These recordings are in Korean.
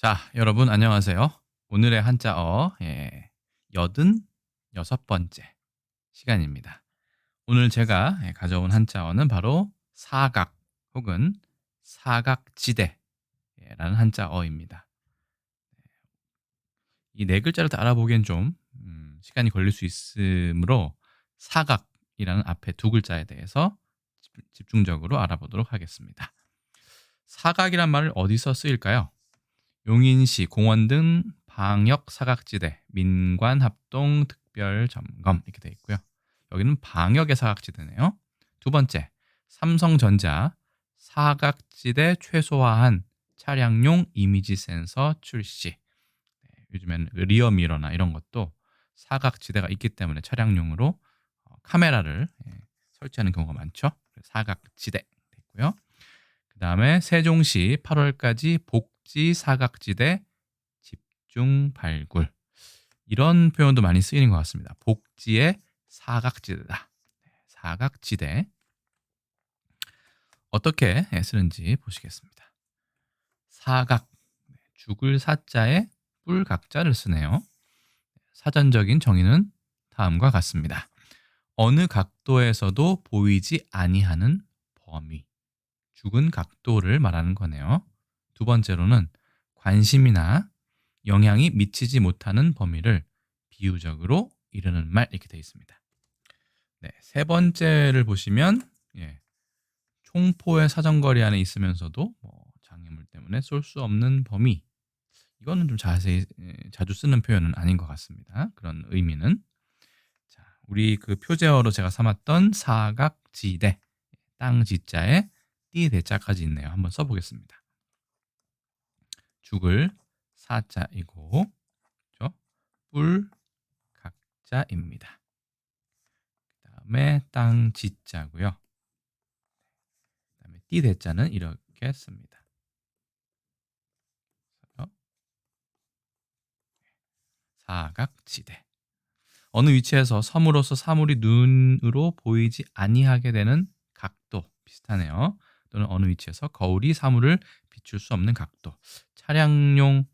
자, 여러분 안녕하세요. 오늘의 한자어 86번째 시간입니다. 오늘 제가 가져온 한자어는 바로 사각 혹은 사각지대라는 한자어입니다. 이 네 글자를 다 알아보기엔 좀 시간이 걸릴 수 있으므로 사각이라는 앞에 두 글자에 대해서 집중적으로 알아보도록 하겠습니다. 사각이란 말을 어디서 쓰일까요? 용인시 공원 등 방역 사각지대, 민관 합동 특별 점검 이렇게 되어 있고요. 여기는 방역의 사각지대네요. 두 번째, 삼성전자 사각지대 최소화한 차량용 이미지 센서 출시. 요즘에는 리어미러나 이런 것도 사각지대가 있기 때문에 차량용으로 카메라를 설치하는 경우가 많죠. 사각지대 있고요. 그다음에 세종시 8월까지 복지 사각지대 집중 발굴. 이런 표현도 많이 쓰이는 것 같습니다. 복지의 사각지대다. 사각지대. 어떻게 쓰는지 보시겠습니다. 사각. 죽을 사자에 뿔각자를 쓰네요. 사전적인 정의는 다음과 같습니다. 어느 각도에서도 보이지 아니하는 범위. 죽은 각도를 말하는 거네요. 두 번째로는 관심이나 영향이 미치지 못하는 범위를 비유적으로 이르는 말 이렇게 되어 있습니다. 네, 세 번째를 보시면 총포의 사정거리 안에 있으면서도 장애물 때문에 쏠 수 없는 범위. 이거는 좀 자주 쓰는 표현은 아닌 것 같습니다. 그런 의미는. 자, 우리 그 표제어로 제가 삼았던 사각지대, 땅 지자에 띠 대자까지 있네요. 한번 써보겠습니다. 죽을 사자이고, 그렇죠? 뿔 각자입니다. 그다음에 땅 지자고요. 그다음에 띠 대자는 이렇게 씁니다. 사각지대. 어느 위치에서 섬으로서 사물이 눈으로 보이지 아니하게 되는 각도 비슷하네요. 또는 어느 위치에서 거울이 사물을 비출 수 없는 각도. 차량용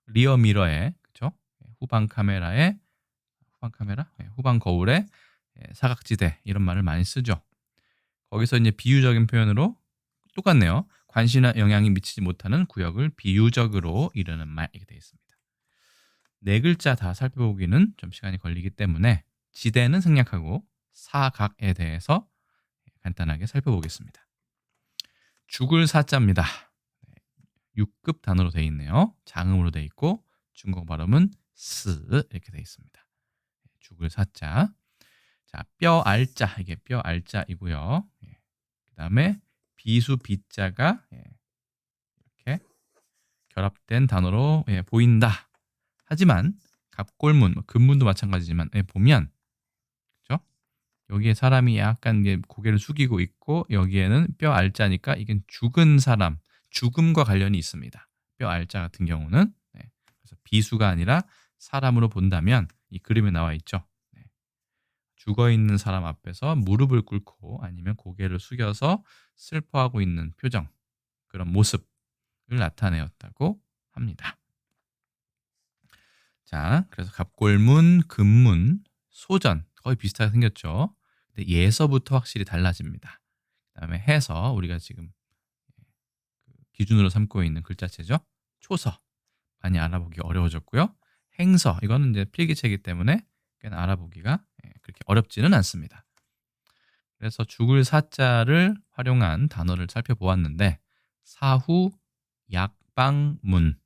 리어 미러에 그렇죠? 후방 카메라에 후방 거울에 사각지대 이런 말을 많이 쓰죠. 거기서 이제 비유적인 표현으로 똑같네요. 관심이나 영향이 미치지 못하는 구역을 비유적으로 이르는 말 이렇게 되어 있습니다. 네 글자 다 살펴보기는 좀 시간이 걸리기 때문에 지대는 생략하고 사각에 대해서 간단하게 살펴보겠습니다. 죽을 사자입니다. 6급 단어로 되어 있네요. 장음으로 되어 있고 중국 발음은 스 이렇게 되어 있습니다. 죽을 사자. 자, 뼈 알자 이게 뼈 알자이고요. 그다음에 비수 비자가 이렇게 결합된 단어로 보인다. 하지만 갑골문, 금문도 마찬가지지만 보면 그렇죠? 여기에 사람이 약간 고개를 숙이고 있고 여기에는 뼈 알자니까 이건 죽은 사람, 죽음과 관련이 있습니다. 뼈 알자 같은 경우는 그래서 비수가 아니라 사람으로 본다면 이 그림에 나와 있죠. 죽어 있는 사람 앞에서 무릎을 꿇고 아니면 고개를 숙여서 슬퍼하고 있는 표정, 그런 모습을 나타내었다고 합니다. 자, 그래서 갑골문, 금문, 소전 거의 비슷하게 생겼죠. 근데 예서부터 확실히 달라집니다. 그다음에 해서 우리가 지금 기준으로 삼고 있는 글자체죠. 초서 많이 알아보기 어려워졌고요. 행서 이거는 이제 필기체이기 때문에 꽤나 알아보기가 그렇게 어렵지는 않습니다. 그래서 죽을 사자를 활용한 단어를 살펴보았는데 사후 약방문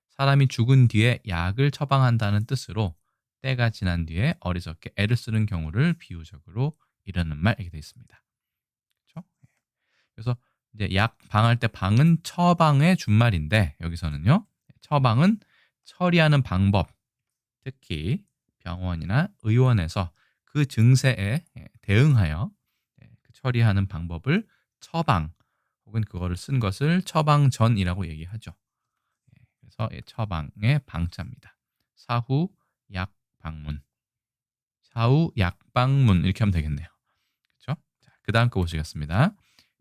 사람이 죽은 뒤에 약을 처방한다는 뜻으로 때가 지난 뒤에 어리석게 애를 쓰는 경우를 비유적으로 이르는 말 이렇게 되어 있습니다. 그렇죠? 그래서 이제 약 방할 때 방은 처방의 준말인데 여기서는요. 처방은 처리하는 방법, 특히 병원이나 의원에서 그 증세에 대응하여 그 처리하는 방법을 처방 혹은 그거를 쓴 것을 처방전이라고 얘기하죠. 그래서 처방의 방자입니다. 사후 약방문. 사후 약방문 이렇게 하면 되겠네요. 그렇죠? 자, 그다음 거 보시겠습니다.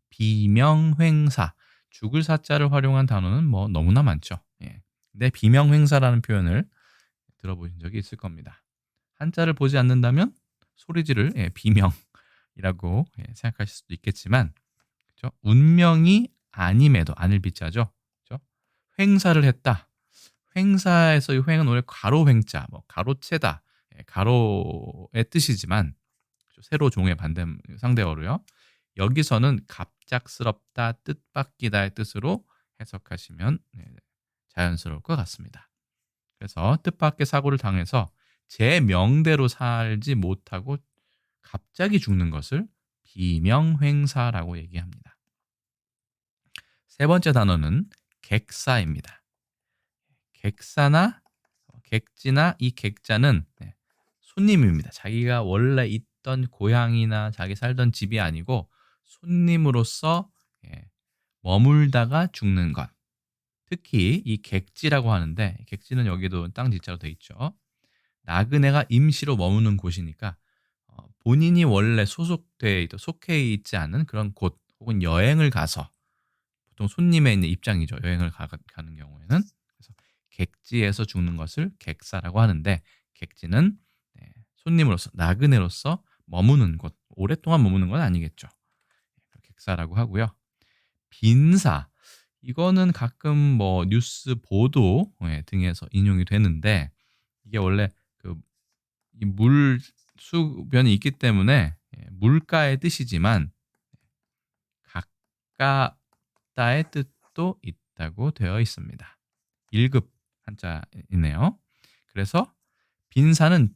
비명횡사. 죽을 사자를 활용한 단어는 뭐 너무나 많죠. 예. 근데 비명횡사라는 표현을 들어보신 적이 있을 겁니다. 한자를 보지 않는다면 소리지를 비명이라고 생각하실 수도 있겠지만, 그죠? 운명이 아님에도 안을 비자죠. 그죠? 횡사를 했다. 횡사에서 이 횡은 원래 가로 횡자, 뭐 가로채다, 가로의 뜻이지만, 그죠? 세로 종의 반대 상대어로요. 여기서는 갑작스럽다, 뜻밖이다의 뜻으로 해석하시면 자연스러울 것 같습니다. 그래서 뜻밖의 사고를 당해서 제 명대로 살지 못하고 갑자기 죽는 것을 비명횡사라고 얘기합니다. 세 번째 단어는 객사입니다. 객사나 객지나 이 객자는 손님입니다. 자기가 원래 있던 고향이나 자기 살던 집이 아니고 손님으로서 머물다가 죽는 것. 특히 이 객지라고 하는데, 객지는 여기도 땅 지자로 되어 있죠. 나그네가 임시로 머무는 곳이니까 본인이 원래 속해 있지 않은 그런 곳 혹은 여행을 가서, 보통 손님의 있는 입장이죠. 여행을 가는 경우에는. 그래서 객지에서 죽는 것을 객사라고 하는데, 객지는 손님으로서, 나그네로서 머무는 곳, 오랫동안 머무는 건 아니겠죠. 객사라고 하고요. 빈사, 이거는 가끔 뭐 뉴스 보도 등에서 인용이 되는데, 이게 원래 그 이 물수변이 있기 때문에 물가의 뜻이지만 가깝다의 뜻도 있다고 되어 있습니다. 1급 한자이네요. 그래서 빈사는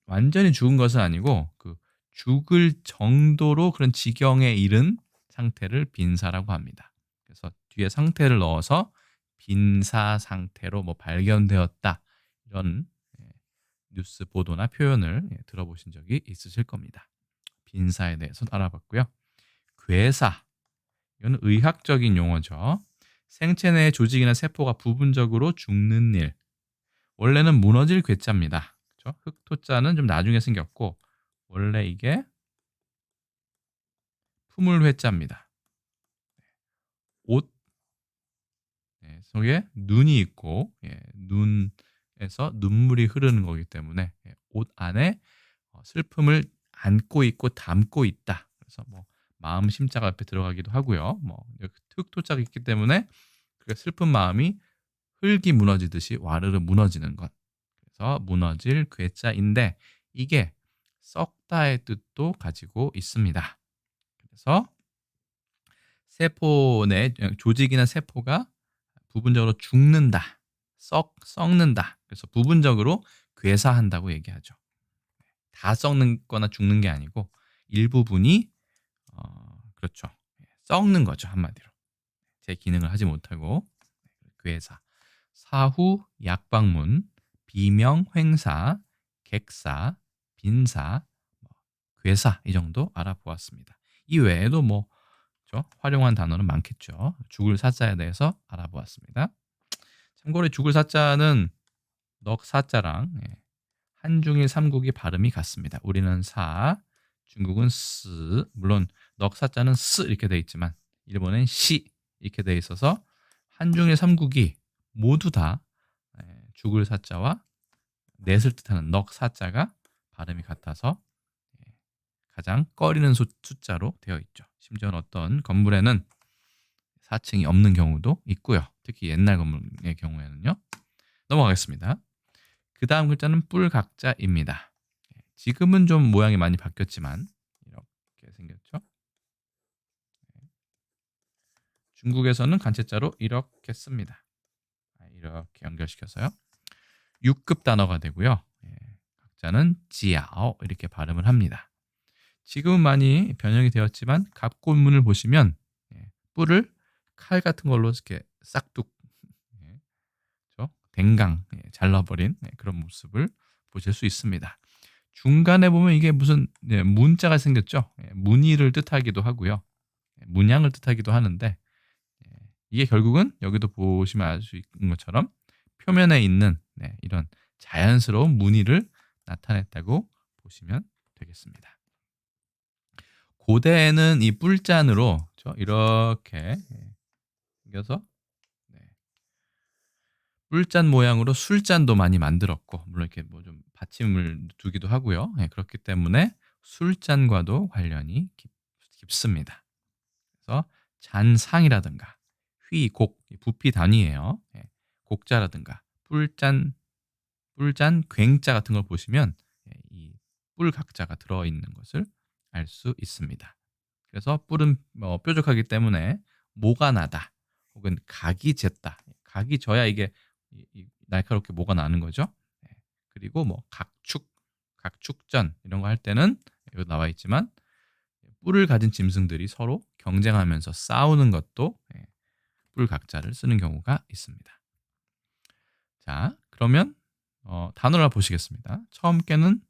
완전히 죽은 것은 아니고 그 죽을 정도로 그런 지경에 이른 상태를 빈사라고 합니다. 그래서 뒤에 상태를 넣어서 빈사 상태로 뭐 발견되었다, 이런 뉴스 보도나 표현을 들어보신 적이 있으실 겁니다. 빈사에 대해서 알아봤고요. 괴사, 이건 의학적인 용어죠. 생체 내 조직이나 세포가 부분적으로 죽는 일. 원래는 무너질 괴자입니다. 그렇죠? 흑토자는 좀 나중에 생겼고, 원래 이게 품을 회자입니다. 옷 속에 눈이 있고, 눈에서 눈물이 흐르는 거기 때문에 옷 안에 슬픔을 안고 있고 담고 있다. 그래서 뭐 마음 심자가 옆에 들어가기도 하고요. 뭐 흑토자가 있기 때문에 그 슬픈 마음이 흙이 무너지듯이 와르르 무너지는 것. 그래서 무너질 괴자인데, 이게 썩다의 뜻도 가지고 있습니다. 그래서 세포 내 조직이나 세포가 부분적으로 죽는다, 썩는다. 그래서 부분적으로 괴사한다고 얘기하죠. 다 썩는 거나 죽는 게 아니고 일부분이 그렇죠. 썩는 거죠, 한마디로. 제 기능을 하지 못하고. 괴사, 사후, 약방문, 비명, 횡사, 객사, 빈사, 괴사, 이 정도 알아보았습니다. 이 외에도 뭐 활용한 단어는 많겠죠. 죽을 사자에 대해서 알아보았습니다. 참고로 죽을 사자는 넉 사자랑 한중일 삼국이 발음이 같습니다. 우리는 사, 중국은 스. 물론 넉 사자는 스 이렇게 돼 있지만 일본은 시 이렇게 돼 있어서 한중일 삼국이 모두 다 죽을 사자와 넷을 뜻하는 넉 사자가 발음이 같아서 가장 꺼리는 숫자로 되어 있죠. 심지어는 어떤 건물에는 4층이 없는 경우도 있고요. 특히 옛날 건물의 경우에는요. 넘어가겠습니다. 그 다음 글자는 뿔각자입니다. 지금은 좀 모양이 많이 바뀌었지만 이렇게 생겼죠. 중국에서는 간체자로 이렇게 씁니다. 이렇게 연결시켜서요. 6급 단어가 되고요. 각자는 지아오 이렇게 발음을 합니다. 지금은 많이 변형이 되었지만 갑골문을 보시면 뿔을 칼 같은 걸로 이렇게 싹둑 댕강 잘라버린 그런 모습을 보실 수 있습니다. 중간에 보면 이게 무슨 문자가 생겼죠. 무늬를 뜻하기도 하고요. 문양을 뜻하기도 하는데, 이게 결국은 여기도 보시면 알 수 있는 것처럼 표면에 있는 이런 자연스러운 무늬를 나타냈다고 보시면 되겠습니다. 고대에는 이 뿔잔으로 이렇게 생겨서 네. 뿔잔 모양으로 술잔도 많이 만들었고 물론 이렇게 뭐 좀 받침을 두기도 하고요. 예 그렇기 때문에 술잔과도 관련이 깊습니다. 그래서 잔상이라든가 휘, 곡, 부피 단위예요. 예. 곡자라든가 뿔잔, 굉자 같은 걸 보시면 이 뿔각자가 들어있는 것을 알 수 있습니다. 그래서 뿔은 뾰족하기 때문에 모가 나다 혹은 각이 쟀다. 각이 져야 이게 날카롭게 모가 나는 거죠. 예. 그리고 뭐 각축전 이런 거 할 때는 여기 나와 있지만 뿔을 가진 짐승들이 서로 경쟁하면서 싸우는 것도 뿔각자를 쓰는 경우가 있습니다. 자, 그러면 단어를 보시겠습니다. 처음 게는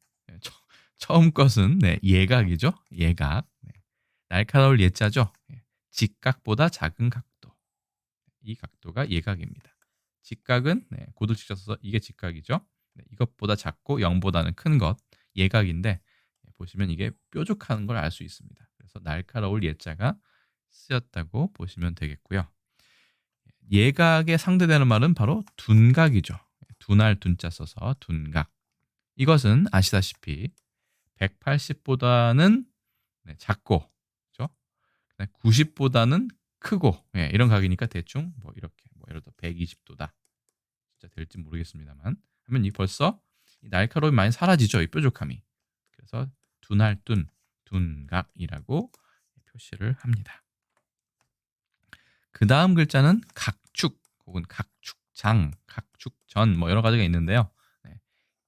처음 것은 예각이죠. 예각. 날카로울 예자죠. 직각보다 작은 각도. 이 각도가 예각입니다. 직각은 고도직자 써서 이게 직각이죠. 이것보다 작고 0보다는 큰 것, 예각인데 보시면 이게 뾰족한 걸 알 수 있습니다. 그래서 날카로울 예자가 쓰였다고 보시면 되겠고요. 예각에 상대되는 말은 바로 둔각이죠. 둔할 둔자 써서 둔각. 이것은 아시다시피 180보다는 작고, 그렇죠? 90보다는 크고, 이런 각이니까 대충 뭐 이렇게 뭐 예를 들어 120도다. 진짜 될지 모르겠습니다만 하면 이 벌써 이 날카로움이 많이 사라지죠. 이 뾰족함이. 그래서 둔할 둔각이라고 표시를 합니다. 그 다음 글자는 각축 혹은 각축장, 각축전 뭐 여러 가지가 있는데요.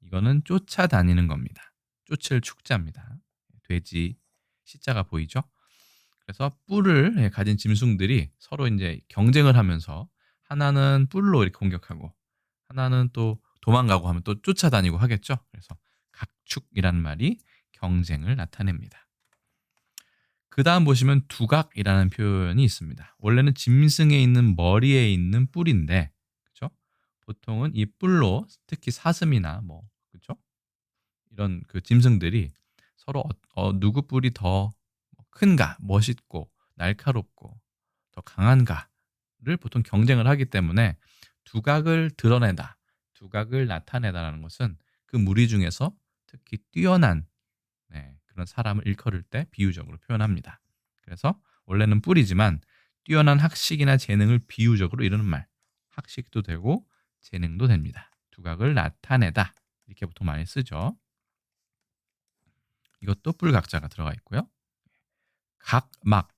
이거는 쫓아다니는 겁니다. 쫓을 축자입니다. 돼지 시자가 보이죠? 그래서 뿔을 가진 짐승들이 서로 이제 경쟁을 하면서 하나는 뿔로 이렇게 공격하고 하나는 또 도망가고 하면 또 쫓아다니고 하겠죠. 그래서 각축이라는 말이 경쟁을 나타냅니다. 그 다음 보시면 두각이라는 표현이 있습니다. 원래는 짐승에 있는 머리에 있는 뿔인데, 그렇죠? 보통은 이 뿔로 특히 사슴이나 뭐, 그렇죠? 이런 그 짐승들이 서로 누구 뿔이 더 큰가, 멋있고 날카롭고 더 강한가를 보통 경쟁을 하기 때문에 두각을 드러내다, 두각을 나타내다라는 것은 그 무리 중에서 특히 뛰어난 그런 사람을 일컬을 때 비유적으로 표현합니다. 그래서 원래는 뿔이지만 뛰어난 학식이나 재능을 비유적으로 이루는 말, 학식도 되고 재능도 됩니다. 두각을 나타내다 이렇게 보통 많이 쓰죠. 이것도 뿔각자가 들어가 있고요. 각막,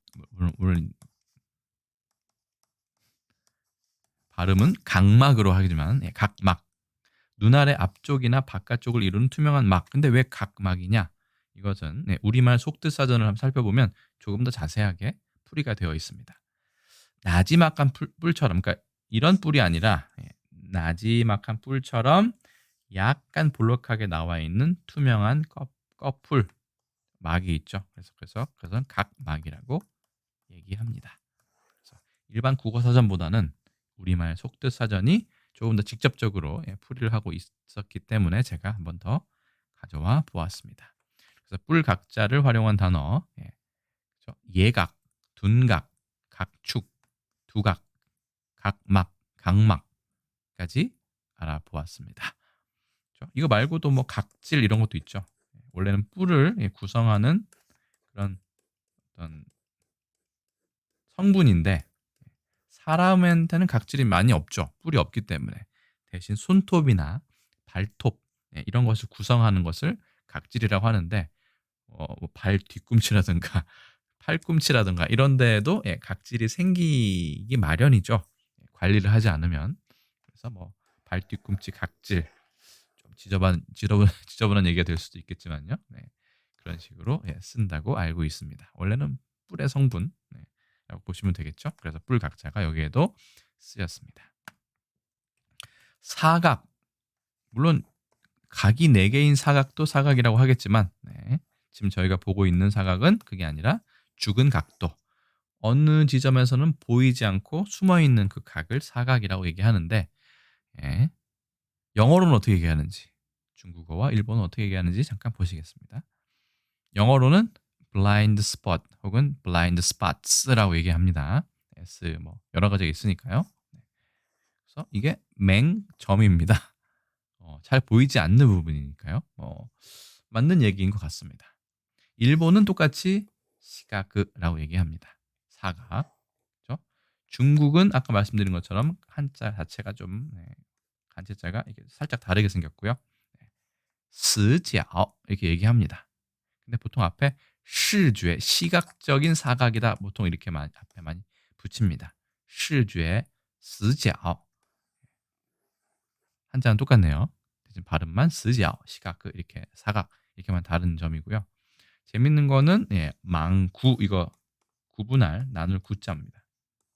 물론 발음은 각막으로 하지만 각막, 눈알의 앞쪽이나 바깥쪽을 이루는 투명한 막. 근데 왜 각막이냐? 이것은 우리말 속뜻사전을 한번 살펴보면 조금 더 자세하게 풀이가 되어 있습니다. 나지막한 뿔처럼, 그러니까 이런 뿔이 아니라 나지막한 뿔처럼 약간 볼록하게 나와 있는 투명한 꺼풀 막이 있죠. 그래서 그것은 각막이라고 얘기합니다. 그래서 일반 국어사전보다는 우리말 속뜻사전이 조금 더 직접적으로 풀이를 하고 있었기 때문에 제가 한 번 더 가져와 보았습니다. 그래서 뿔각자를 활용한 단어 예각, 둔각, 각축, 두각, 각막, 각막까지 알아보았습니다. 이거 말고도 뭐 각질 이런 것도 있죠. 원래는 뿔을 구성하는 그런 어떤 성분인데 사람한테는 각질이 많이 없죠. 뿔이 없기 때문에. 대신 손톱이나 발톱 이런 것을 구성하는 것을 각질이라고 하는데 뭐발 뒤꿈치라든가 팔꿈치라든가 이런 데에도 각질이 생기기 마련이죠. 관리를 하지 않으면. 그래서 뭐 발 뒤꿈치 각질 좀 지저분한 얘기가 될 수도 있겠지만요. 그런 식으로 쓴다고 알고 있습니다. 원래는 뿔의 성분 라고 보시면 되겠죠. 그래서 뿔각자가 여기에도 쓰였습니다. 사각, 물론 각이 4개인 사각도 사각이라고 하겠지만 지금 저희가 보고 있는 사각은 그게 아니라 죽은 각도, 어느 지점에서는 보이지 않고 숨어있는 그 각을 사각이라고 얘기하는데 영어로는 어떻게 얘기하는지, 중국어와 일본어는 어떻게 얘기하는지 잠깐 보시겠습니다. 영어로는 blind spot 혹은 blind spots라고 얘기합니다. S 뭐 여러 가지가 있으니까요. 네. 그래서 이게 맹점입니다. 잘 보이지 않는 부분이니까요. 맞는 얘기인 것 같습니다. 일본은 똑같이 시각이라고 얘기합니다. 사각. 그죠? 중국은 아까 말씀드린 것처럼 한자 자체가 좀 간체자가 이렇게 살짝 다르게 생겼고요. 네. 스지ao 이렇게 얘기합니다. 근데 보통 앞에 시죄 시각적인 사각이다 보통 이렇게 앞에 많이 붙입니다. 시죄 스지ao 한자는 똑같네요. 대신 발음만 스지ao 시각 이렇게 사각 이렇게만 다른 점이고요. 재밌는 거는 망구 이거 구분할 나눌 구자입니다.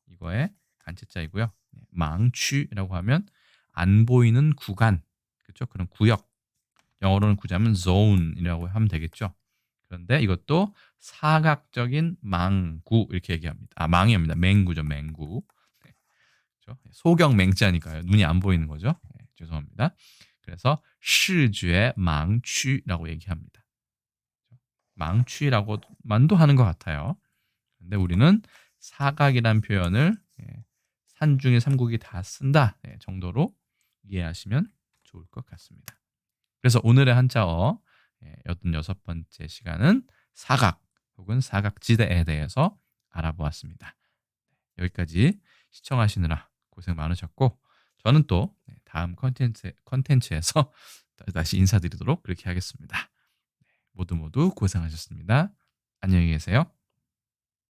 이거의 간체자이고요. 망취라고 하면 안 보이는 구간, 그렇죠? 그런 구역. 영어로는 구자면 zone이라고 하면 되겠죠. 그런데 이것도 사각적인 망구 이렇게 얘기합니다. 망이 아닙니다. 맹구죠, 맹구. 네, 그렇죠? 소경 맹자니까요. 눈이 안 보이는 거죠. 죄송합니다. 그래서 시죄 망취라고 얘기합니다. 망취라고만도 하는 것 같아요. 근데 우리는 사각이란 표현을 산중의 삼국이 다 쓴다 정도로 이해하시면 좋을 것 같습니다. 그래서 오늘의 한자어 86번째 시간은 사각 혹은 사각지대에 대해서 알아보았습니다. 여기까지 시청하시느라 고생 많으셨고 저는 또 다음 컨텐츠에서 다시 인사드리도록 그렇게 하겠습니다. 모두 모두 고생하셨습니다. 안녕히 계세요.